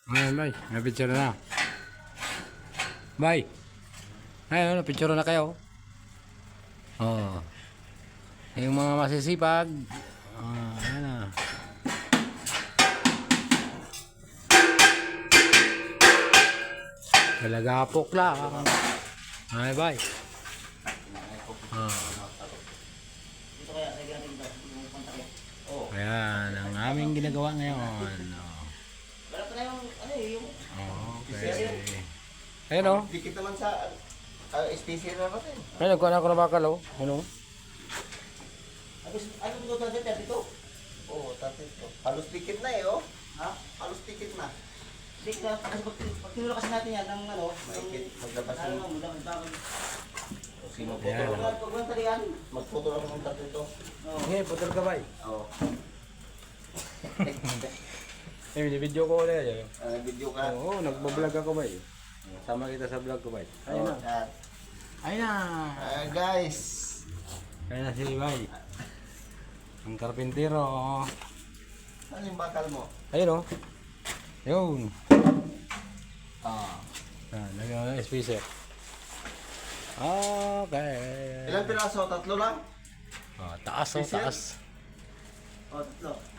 Ayan, bay. May picture na. Bay. Ayun, picture na kayo. Oh. Yung mga masisipag. Ayan na. Galagapok lang. Ay, bay. Ayan, ang aming ginagawa ngayon. Okay. Ayun o. Dikit naman sa species na natin. Ayun, nagkuhan ako na bakal o. Ayun o. Ano dito natin? 32? Oo, 32. Halos dikit na eh, oh. Ha? Halos dikit na. Kasi pag tinula kasi natin yan ng ano, Maikit, maglabas ano, yung... magdamag. Sino Ayan. putol? Pag walang talian, Magputol ako ng 32. Okay, putol ka bay. Oo. Eh, video ko ulit yun. Video ka. Oo, nagbablog ako bay. Sama kita sa vlog ko bay. Ayun na. Yan. Ayun na. Guys. Ayun na si bay. Ang karpintero. Ano yung bakal mo? Ayun o. Ayun. Ah. Lagyan mo na spacer. Okay. Ilang piraso? 3 lang? Taas o, Spacer? taas. O, 3.